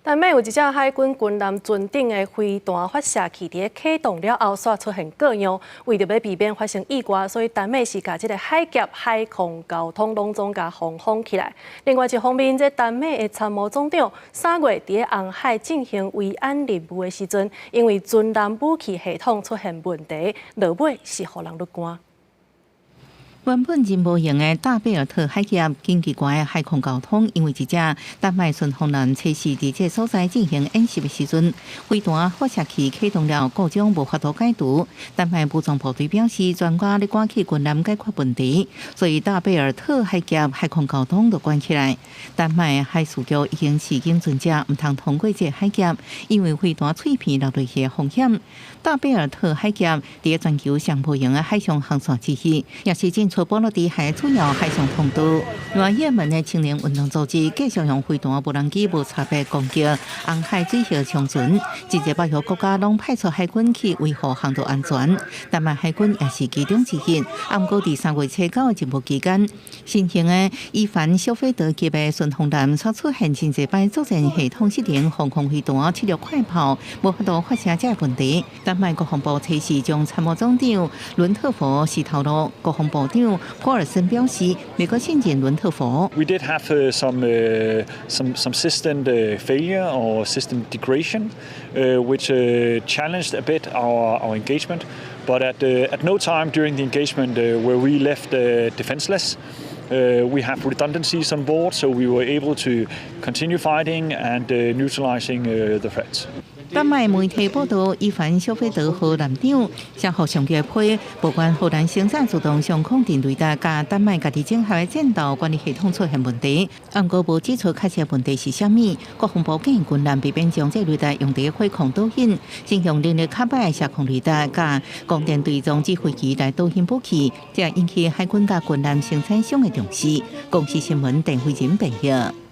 但美有一只海军军舰船顶的飞弹发射器伫启动了后，煞出现故障。为着要避免发生意外，所以丹麦是把这个海峡海空交通拢总甲封封起来。另外一方面，这丹麦的参谋总长3月伫红海进行维安任务的时阵，因为军舰武器系统出现问题，落尾是互人入关。原本真无用的大贝尔特海峡经济关的海空交通，因为一只丹麦巡航舰测试伫这所在进行演习的时阵，飞弹发射器启动了故障无法度解除。丹麦武装部队表示，专家咧赶去军舰解决问题，所以大贝尔特海峡海空交通就关起来。丹麦海事局已经示警船只唔通通过这海峡，因为飞弹碎片落落去的风险。大贝尔特海峡伫全球上无用的海上航线之一，也是进出波罗的海主要海上通道。另也门的青年运动组织继续用飞弹、无人机、无差别攻击红海水下冲船，直接包括国家拢派出海军去维护航道安全。丹麦海军也是其中之一。不过，伫3月初9的任务期间，新型的伊凡消费德级的巡航舰所出现真侪摆作战系统失灵，防空飞弹出入快跑，无法度发射这问题。丹麦国防部测试将参谋总长伦特福是透露，国防部长普尔森表示，美国信任伦特福。We did have some system failure or system degradation, which challenged a bit our engagement. But at no time during the engagement were we left defenseless. We have redundancies on board, so we were able to continue fighting and neutralizing the threats. 丹麦媒体报道，伊凡消费德号舰长向后上月批，不管荷兰生产自动相控定雷达甲丹麦家己整合的战斗管理系统出现问题。不过无指出确切问题是啥物。国防部建议军舰避免将这雷达用伫火控导引，先用能力较歹的射控雷达甲光电对装置飞机来导引武器，这引起海军甲军舰生产商的重视。公司新闻陈慧仁报道。